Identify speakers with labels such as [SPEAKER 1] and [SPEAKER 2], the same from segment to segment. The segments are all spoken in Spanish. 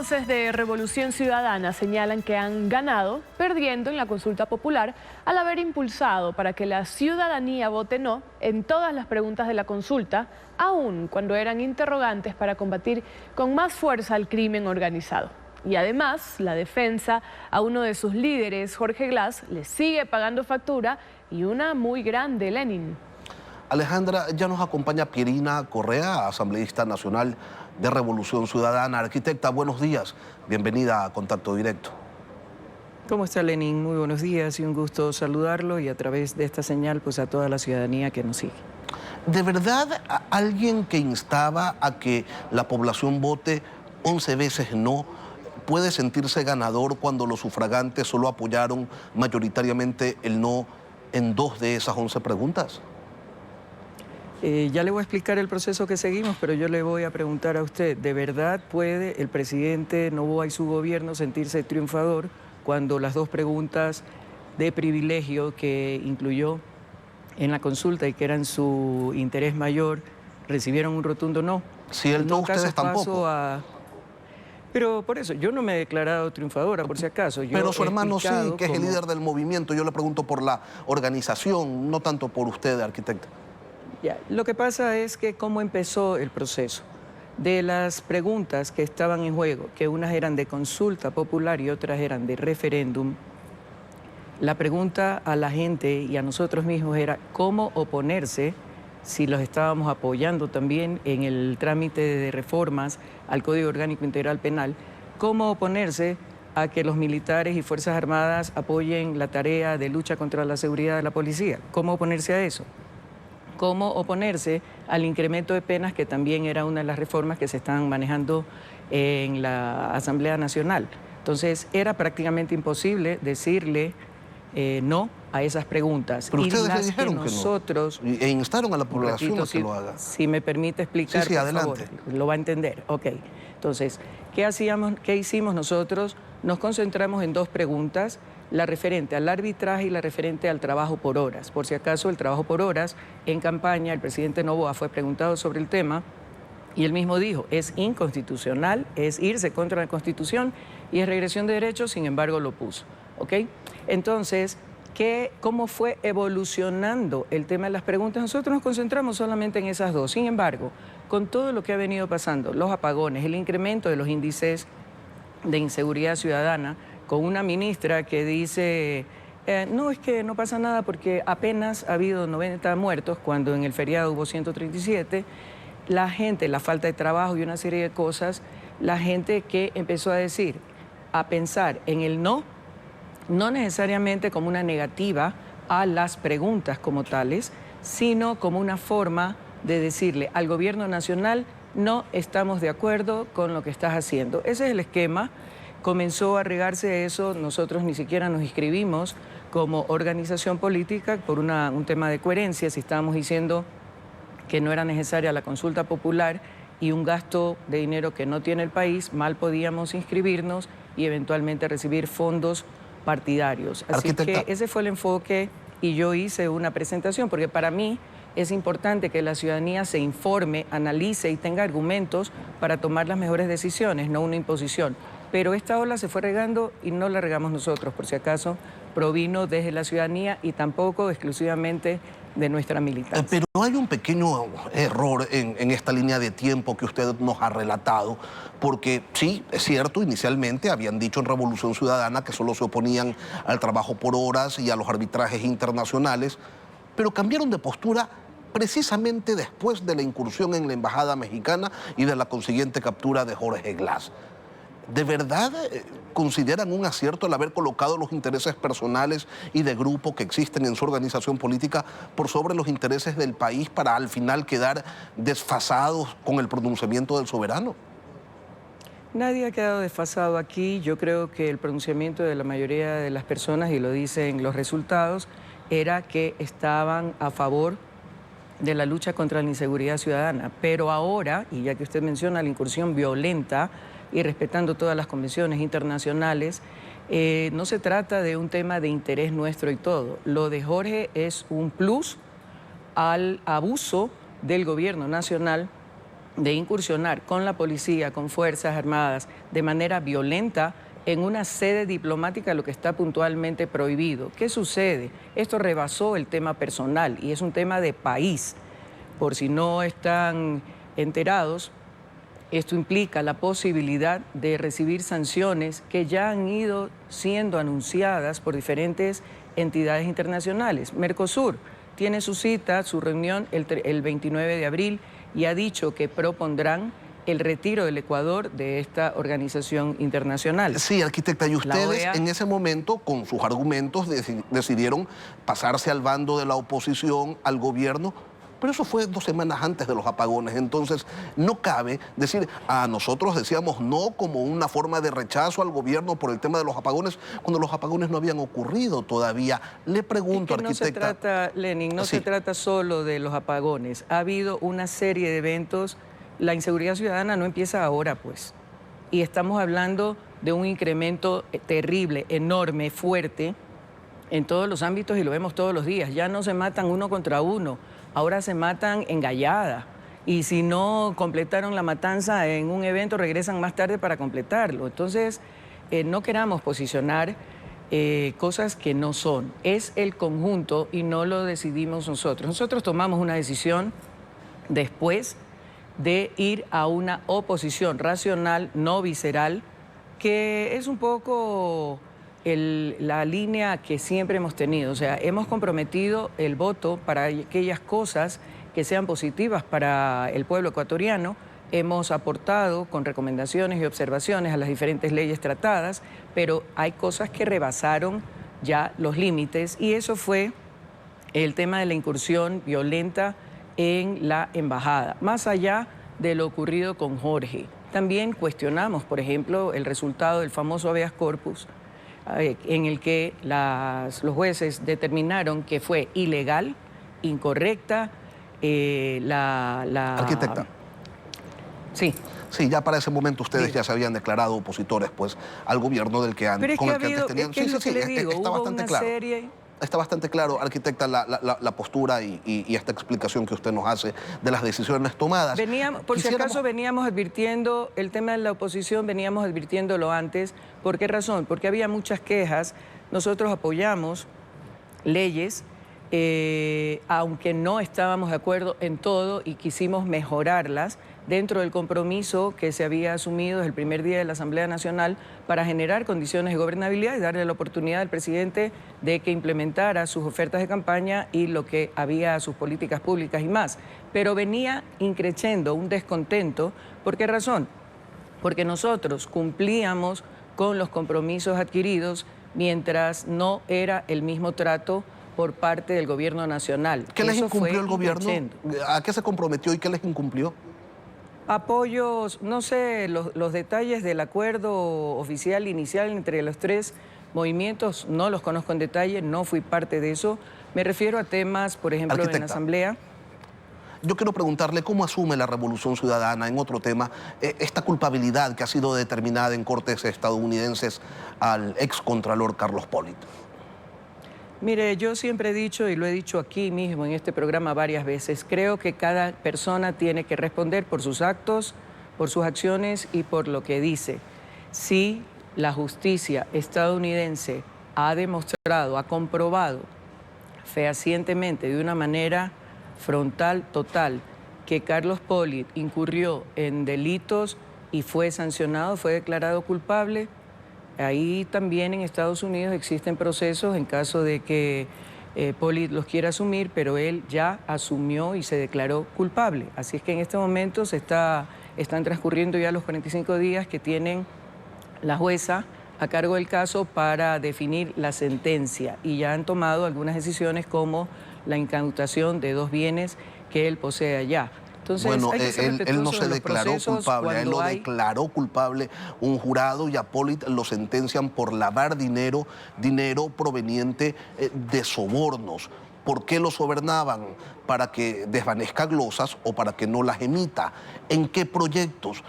[SPEAKER 1] Voces de Revolución Ciudadana señalan que han ganado perdiendo en la consulta popular al haber impulsado para que la ciudadanía vote no en todas las preguntas de la consulta, aun cuando eran interrogantes para combatir con más fuerza el crimen organizado. Y además, la defensa a uno de sus líderes, Jorge Glass, le sigue pagando factura y una muy grande, Lenin.
[SPEAKER 2] Alejandra, ya nos acompaña Pierina Correa, asambleísta nacional de Revolución Ciudadana. Arquitecta, buenos días. Bienvenida a Contacto Directo.
[SPEAKER 3] ¿Cómo está, Lenin? Muy buenos días y un gusto saludarlo y a través de esta señal pues a toda la ciudadanía que nos sigue.
[SPEAKER 2] ¿De verdad alguien que instaba a que la población vote 11 veces no puede sentirse ganador cuando los sufragantes solo apoyaron mayoritariamente el no en 2 de esas 11 preguntas?
[SPEAKER 3] Ya le voy a explicar el proceso que seguimos, pero yo le voy a preguntar a usted, ¿de verdad puede el presidente Noboa y su gobierno sentirse triunfador cuando las 2 preguntas de privilegio que incluyó en la consulta y que eran su interés mayor recibieron un rotundo no?
[SPEAKER 2] Si él no, ustedes tampoco.
[SPEAKER 3] Pero por eso, yo no me he declarado triunfadora, por si acaso.
[SPEAKER 2] Pero su hermano sí, que es el líder del movimiento. Yo le pregunto por la organización, no tanto por usted, arquitecta.
[SPEAKER 3] Ya, lo que pasa es que cómo empezó el proceso. De las preguntas que estaban en juego, que unas eran de consulta popular y otras eran de referéndum, la pregunta a la gente y a nosotros mismos era cómo oponerse, si los estábamos apoyando también en el trámite de reformas al Código Orgánico Integral Penal, cómo oponerse a que los militares y Fuerzas Armadas apoyen la tarea de lucha contra la seguridad de la policía. ¿Cómo oponerse a eso? ¿Cómo oponerse al incremento de penas, que también era una de las reformas que se estaban manejando en la Asamblea Nacional? Entonces, era prácticamente imposible decirle no a esas preguntas.
[SPEAKER 2] Pero ustedes le dijeron
[SPEAKER 3] que nosotros,
[SPEAKER 2] no, e instaron a la población a que lo haga.
[SPEAKER 3] Si me permite explicar,
[SPEAKER 2] sí, adelante.
[SPEAKER 3] por favor, lo va a entender. Ok. Entonces, ¿qué hicimos nosotros? Nos concentramos en 2 preguntas, la referente al arbitraje y la referente al trabajo por horas. Por si acaso, el trabajo por horas, en campaña, el presidente Noboa fue preguntado sobre el tema y él mismo dijo, es inconstitucional, es irse contra la Constitución y es regresión de derechos, sin embargo lo puso. ¿Ok? Entonces, ¿cómo fue evolucionando el tema de las preguntas? Nosotros nos concentramos solamente en esas 2. Sin embargo, con todo lo que ha venido pasando, los apagones, el incremento de los índices de inseguridad ciudadana, con una ministra que dice, no, es que no pasa nada porque apenas ha habido 90 muertos, cuando en el feriado hubo 137, la gente, la falta de trabajo y una serie de cosas, la gente que empezó a decir, a pensar en el no necesariamente como una negativa a las preguntas como tales, sino como una forma de decirle al gobierno nacional, no estamos de acuerdo con lo que estás haciendo. Ese es el esquema. Comenzó a regarse eso, nosotros ni siquiera nos inscribimos como organización política por un tema de coherencia. Si estábamos diciendo que no era necesaria la consulta popular y un gasto de dinero que no tiene el país, mal podíamos inscribirnos y eventualmente recibir fondos partidarios. Así que ese fue el enfoque y yo hice una presentación, porque para mí es importante que la ciudadanía se informe, analice y tenga argumentos para tomar las mejores decisiones, no una imposición. Pero esta ola se fue regando y no la regamos nosotros, por si acaso, provino desde la ciudadanía y tampoco exclusivamente de nuestra militancia.
[SPEAKER 2] Pero hay un pequeño error en esta línea de tiempo que usted nos ha relatado, porque sí, es cierto, inicialmente habían dicho en Revolución Ciudadana que solo se oponían al trabajo por horas y a los arbitrajes internacionales, pero cambiaron de postura precisamente después de la incursión en la embajada mexicana y de la consiguiente captura de Jorge Glass. ¿De verdad consideran un acierto el haber colocado los intereses personales y de grupo que existen en su organización política por sobre los intereses del país para al final quedar desfasados con el pronunciamiento del soberano?
[SPEAKER 3] Nadie ha quedado desfasado aquí. Yo creo que el pronunciamiento de la mayoría de las personas, y lo dicen los resultados, era que estaban a favor de la lucha contra la inseguridad ciudadana. Pero ahora, y ya que usted menciona la incursión violenta, y respetando todas las convenciones internacionales, no se trata de un tema de interés nuestro y todo. Lo de Jorge es un plus al abuso del gobierno nacional de incursionar con la policía, con Fuerzas Armadas, de manera violenta en una sede diplomática, lo que está puntualmente prohibido. ¿Qué sucede? Esto rebasó el tema personal y es un tema de país. Por si no están enterados, esto implica la posibilidad de recibir sanciones que ya han ido siendo anunciadas por diferentes entidades internacionales. Mercosur tiene su cita, su reunión el 29 de abril y ha dicho que propondrán el retiro del Ecuador de esta organización internacional.
[SPEAKER 2] Sí, arquitecta, y ustedes
[SPEAKER 3] OEA,
[SPEAKER 2] en ese momento, con sus argumentos, decidieron pasarse al bando de la oposición, al gobierno, pero eso fue 2 semanas antes de los apagones. Entonces, no cabe decir, nosotros decíamos no como una forma de rechazo al gobierno por el tema de los apagones, cuando los apagones no habían ocurrido todavía. Le pregunto,
[SPEAKER 3] no
[SPEAKER 2] arquitecta...
[SPEAKER 3] se trata, Lenin, no
[SPEAKER 2] Sí.
[SPEAKER 3] se trata solo de los apagones. Ha habido una serie de eventos. La inseguridad ciudadana no empieza ahora, pues. Y estamos hablando de un incremento terrible, enorme, fuerte, en todos los ámbitos y lo vemos todos los días. Ya no se matan uno contra uno, ahora se matan en gallada. Y si no completaron la matanza en un evento, regresan más tarde para completarlo. Entonces, no queramos posicionar cosas que no son. Es el conjunto y no lo decidimos nosotros. Nosotros tomamos una decisión después de ir a una oposición racional, no visceral, que es un poco la línea que siempre hemos tenido. O sea, hemos comprometido el voto para aquellas cosas que sean positivas para el pueblo ecuatoriano. Hemos aportado con recomendaciones y observaciones a las diferentes leyes tratadas, pero hay cosas que rebasaron ya los límites y eso fue el tema de la incursión violenta en la embajada, más allá de lo ocurrido con Jorge. También cuestionamos, por ejemplo, el resultado del famoso habeas corpus, en el que los jueces determinaron que fue ilegal, incorrecta,
[SPEAKER 2] Arquitecta.
[SPEAKER 3] Sí.
[SPEAKER 2] Sí, ya para ese momento ustedes
[SPEAKER 3] Sí.
[SPEAKER 2] ya se habían declarado opositores pues, al gobierno del que
[SPEAKER 3] Pero es
[SPEAKER 2] con
[SPEAKER 3] que
[SPEAKER 2] el que antes tenían.
[SPEAKER 3] es que es lo que le digo,
[SPEAKER 2] está
[SPEAKER 3] hubo
[SPEAKER 2] bastante
[SPEAKER 3] una
[SPEAKER 2] claro.
[SPEAKER 3] serie...
[SPEAKER 2] Está bastante claro, arquitecta, la postura y esta explicación que usted nos hace de las decisiones tomadas.
[SPEAKER 3] Por si acaso veníamos advirtiendo el tema de la oposición, veníamos advirtiéndolo antes. ¿Por qué razón? Porque había muchas quejas. Nosotros apoyamos leyes, aunque no estábamos de acuerdo en todo y quisimos mejorarlas dentro del compromiso que se había asumido desde el primer día de la Asamblea Nacional para generar condiciones de gobernabilidad y darle la oportunidad al presidente de que implementara sus ofertas de campaña y lo que había, sus políticas públicas y más. Pero venía increciendo un descontento. ¿Por qué razón? Porque nosotros cumplíamos con los compromisos adquiridos mientras no era el mismo trato por parte del gobierno nacional.
[SPEAKER 2] ¿Qué les
[SPEAKER 3] Eso
[SPEAKER 2] incumplió
[SPEAKER 3] fue
[SPEAKER 2] el gobierno?
[SPEAKER 3] increciendo.
[SPEAKER 2] ¿A qué se comprometió y qué les incumplió?
[SPEAKER 3] Apoyos, no sé, los detalles del acuerdo oficial inicial entre los 3 movimientos, no los conozco en detalle, no fui parte de eso. Me refiero a temas, por ejemplo, en la Asamblea.
[SPEAKER 2] Yo quiero preguntarle cómo asume la Revolución Ciudadana, en otro tema, esta culpabilidad que ha sido determinada en cortes estadounidenses al excontralor Carlos Pollitt.
[SPEAKER 3] Mire, yo siempre he dicho, y lo he dicho aquí mismo en este programa varias veces, creo que cada persona tiene que responder por sus actos, por sus acciones y por lo que dice. Si la justicia estadounidense ha demostrado, ha comprobado fehacientemente, de una manera frontal, total, que Carlos Pollitt incurrió en delitos y fue sancionado, fue declarado culpable, ahí también en Estados Unidos existen procesos en caso de que Pollitt los quiera asumir, pero él ya asumió y se declaró culpable. Así es que en este momento están transcurriendo ya los 45 días que tienen la jueza a cargo del caso para definir la sentencia y ya han tomado algunas decisiones como la incautación de 2 bienes que él posee allá. Entonces,
[SPEAKER 2] bueno,
[SPEAKER 3] hay que ser
[SPEAKER 2] él no se
[SPEAKER 3] respetuosos de los
[SPEAKER 2] declaró
[SPEAKER 3] procesos
[SPEAKER 2] culpable, a él lo
[SPEAKER 3] cuando hay...
[SPEAKER 2] declaró culpable un jurado y a Pollitt lo sentencian por lavar dinero proveniente de sobornos. ¿Por qué lo sobornaban? ¿Para que desvanezca glosas o para que no las emita? ¿En qué proyectos?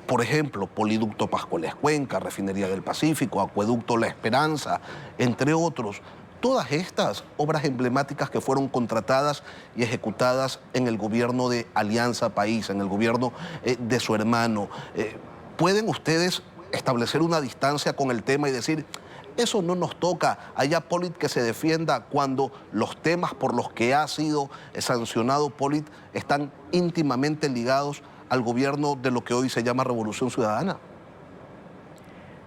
[SPEAKER 2] Por ejemplo, Poliducto Pascuales Cuenca, Refinería del Pacífico, Acueducto La Esperanza, entre otros. todas estas obras emblemáticas que fueron contratadas y ejecutadas en el gobierno de Alianza País, en el gobierno de su hermano, ¿pueden ustedes establecer una distancia con el tema y decir, eso no nos toca, allá Polit que se defienda, cuando los temas por los que ha sido sancionado Polit están íntimamente ligados al gobierno de lo que hoy se llama Revolución Ciudadana?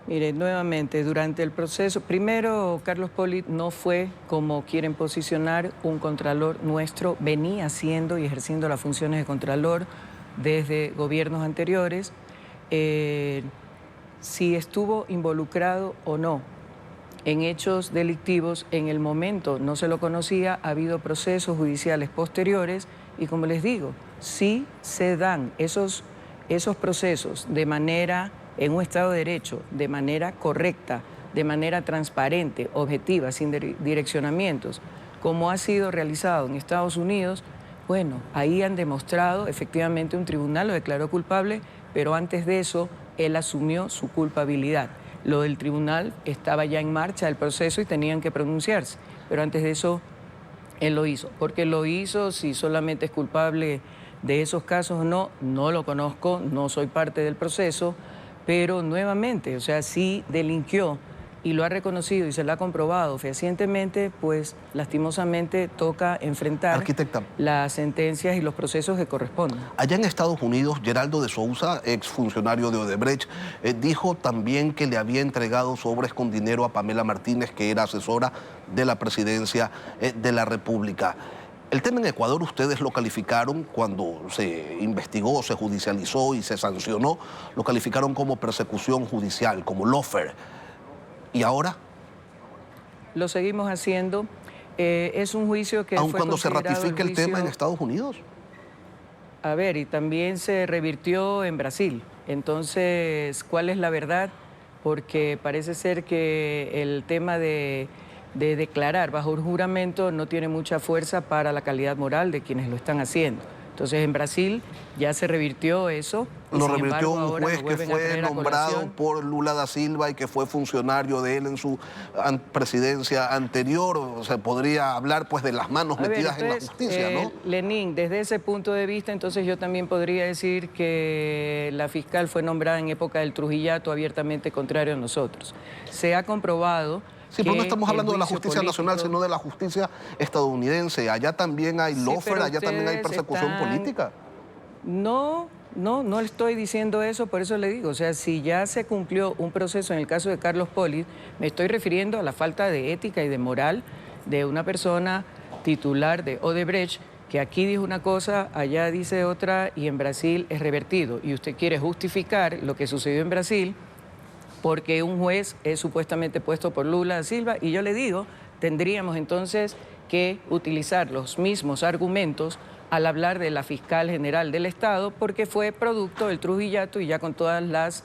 [SPEAKER 3] Mire, nuevamente, durante el proceso, primero, Carlos Polit no fue, como quieren posicionar, un contralor nuestro, venía siendo y ejerciendo las funciones de contralor desde gobiernos anteriores. Si estuvo involucrado o no en hechos delictivos, en el momento no se lo conocía, ha habido procesos judiciales posteriores y, como les digo, sí se dan esos procesos de manera, en un Estado de Derecho, de manera correcta, de manera transparente, objetiva, sin direccionamientos, como ha sido realizado en Estados Unidos. Bueno, ahí han demostrado, efectivamente un tribunal lo declaró culpable, pero antes de eso él asumió su culpabilidad. Lo del tribunal estaba ya en marcha el proceso y tenían que pronunciarse, pero antes de eso él lo hizo. ¿Por qué lo hizo? Si solamente es culpable de esos casos o no, no lo conozco, no soy parte del proceso, pero nuevamente, o sea, si delinquió y lo ha reconocido y se lo ha comprobado fehacientemente, pues lastimosamente toca enfrentar
[SPEAKER 2] Arquitecta,
[SPEAKER 3] las sentencias y los procesos que corresponden.
[SPEAKER 2] allá en Estados Unidos, Geraldo de Souza, exfuncionario de Odebrecht, dijo también que le había entregado sobres con dinero a Pamela Martínez, que era asesora de la presidencia de la República. El tema en Ecuador ustedes lo calificaron cuando se investigó, se judicializó y se sancionó, lo calificaron como persecución judicial, como lawfare. ¿Y ahora?
[SPEAKER 3] Lo seguimos haciendo. Es un juicio que
[SPEAKER 2] aun
[SPEAKER 3] fue
[SPEAKER 2] cuando se
[SPEAKER 3] considerado
[SPEAKER 2] ratifique el tema en Estados Unidos.
[SPEAKER 3] A ver, y también se revirtió en Brasil. Entonces, ¿cuál es la verdad? Porque parece ser que el tema de declarar bajo un juramento no tiene mucha fuerza para la calidad moral de quienes lo están haciendo. Entonces, en Brasil ya se revirtió eso.
[SPEAKER 2] Lo revirtió un juez que fue nombrado por Lula da Silva y que fue funcionario de él en su presidencia anterior. O sea, podría hablar pues de las manos metidas en la justicia, ¿no?
[SPEAKER 3] Lenín, desde ese punto de vista, entonces yo también podría decir que la fiscal fue nombrada en época del Trujillato, abiertamente contrario a nosotros. Se ha comprobado...
[SPEAKER 2] Sí, pero no estamos hablando de la justicia nacional, sino de la justicia estadounidense. Allá también hay lawfare, allá también hay persecución política.
[SPEAKER 3] No le estoy diciendo eso, por eso le digo. O sea, si ya se cumplió un proceso en el caso de Carlos Polit, me estoy refiriendo a la falta de ética y de moral de una persona titular de Odebrecht, que aquí dijo una cosa, allá dice otra y en Brasil es revertido. Y usted quiere justificar lo que sucedió en Brasil porque un juez es supuestamente puesto por Lula da Silva, y yo le digo, tendríamos entonces que utilizar los mismos argumentos al hablar de la fiscal general del Estado, porque fue producto del Trujillato y ya con todas las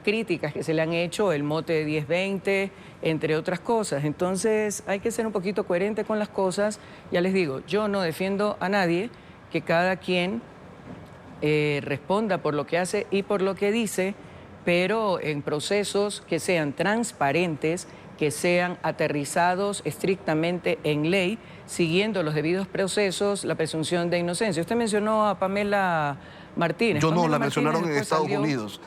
[SPEAKER 3] críticas que se le han hecho, el mote de 10-20, entre otras cosas. Entonces hay que ser un poquito coherente con las cosas. Ya les digo, yo no defiendo a nadie, que cada quien responda por lo que hace y por lo que dice, pero en procesos que sean transparentes, que sean aterrizados estrictamente en ley, siguiendo los debidos procesos, la presunción de inocencia. Usted mencionó a Pamela Martínez.
[SPEAKER 2] Yo no,
[SPEAKER 3] Pamela
[SPEAKER 2] la
[SPEAKER 3] Martínez
[SPEAKER 2] mencionaron en Estados Unidos.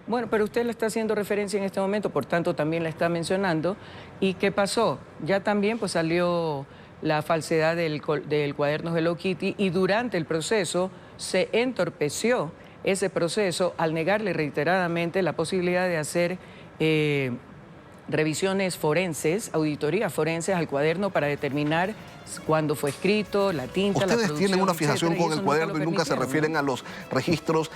[SPEAKER 3] Bueno, pero usted le está haciendo referencia en este momento, por tanto también la está mencionando. ¿Y qué pasó? Ya también pues salió la falsedad del cuaderno Hello Kitty, y durante el proceso se entorpeció ese proceso al negarle reiteradamente la posibilidad de hacer revisiones forenses, auditorías forenses al cuaderno para determinar cuándo fue escrito, la tinta, la producción.
[SPEAKER 2] Ustedes tienen una fijación
[SPEAKER 3] etcétera,
[SPEAKER 2] con el cuaderno y nunca se refieren a los registros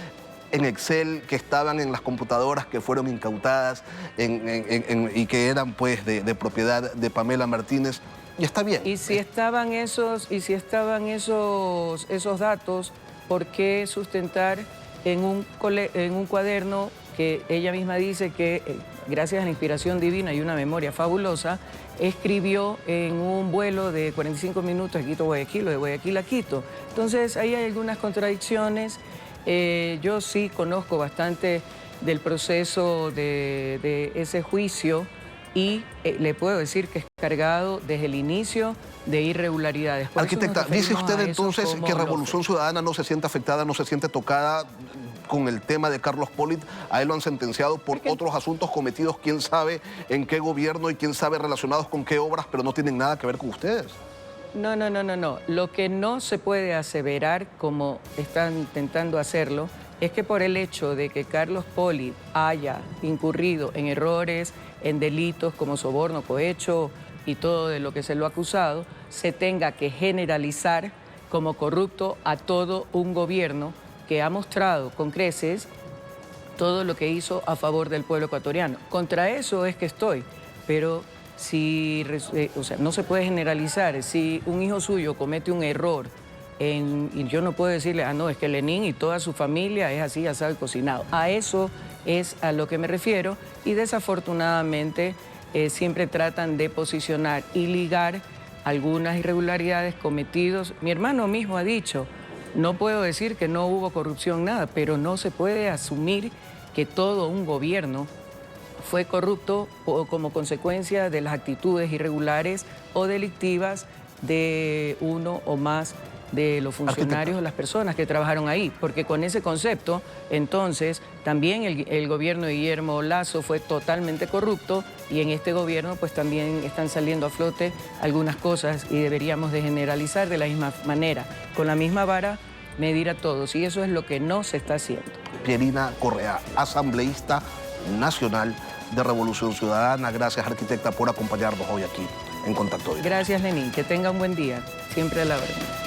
[SPEAKER 2] en Excel que estaban en las computadoras que fueron incautadas y que eran pues de propiedad de Pamela Martínez. Y está bien.
[SPEAKER 3] Y si estaban esos datos, ¿por qué sustentar en un cuaderno que ella misma dice que, gracias a la inspiración divina y una memoria fabulosa, escribió en un vuelo de 45 minutos de Quito a Guayaquil o de Guayaquil a Quito? Entonces, ahí hay algunas contradicciones. Yo sí conozco bastante del proceso de ese juicio y le puedo decir que es cargado desde el inicio de irregularidades. Por eso
[SPEAKER 2] Arquitecta,
[SPEAKER 3] nos
[SPEAKER 2] dice
[SPEAKER 3] referimos
[SPEAKER 2] usted
[SPEAKER 3] a eso
[SPEAKER 2] entonces
[SPEAKER 3] como
[SPEAKER 2] que
[SPEAKER 3] los-
[SPEAKER 2] Revolución Ciudadana no se siente afectada, no se siente tocada con el tema de Carlos Polit. A él lo han sentenciado por otros asuntos cometidos, quién sabe en qué gobierno y quién sabe relacionados con qué obras, pero no tienen nada que ver con ustedes.
[SPEAKER 3] No. Lo que no se puede aseverar, como están intentando hacerlo, es que por el hecho de que Carlos Polit haya incurrido en errores, en delitos como soborno, cohecho y todo de lo que se lo ha acusado, se tenga que generalizar como corrupto a todo un gobierno que ha mostrado con creces todo lo que hizo a favor del pueblo ecuatoriano. Contra eso es que estoy, pero no se puede generalizar. Si un hijo suyo comete un error, y yo no puedo decirle, no, es que Lenín y toda su familia es así, asado y cocinado. A eso es a lo que me refiero, y desafortunadamente siempre tratan de posicionar y ligar algunas irregularidades cometidas. Mi hermano mismo ha dicho, no puedo decir que no hubo corrupción, nada, pero no se puede asumir que todo un gobierno fue corrupto como consecuencia de las actitudes irregulares o delictivas de uno o más de los funcionarios o las personas que trabajaron ahí, porque con ese concepto, entonces, también el gobierno de Guillermo Lasso fue totalmente corrupto, y en este gobierno pues también están saliendo a flote algunas cosas, y deberíamos de generalizar de la misma manera, con la misma vara medir a todos, y eso es lo que no se está haciendo.
[SPEAKER 2] Pierina Correa, asambleísta nacional de Revolución Ciudadana. Gracias, arquitecta, por acompañarnos hoy aquí en Contacto Directo.
[SPEAKER 3] Gracias, Lenín. Que tenga un buen día. Siempre a la verdad.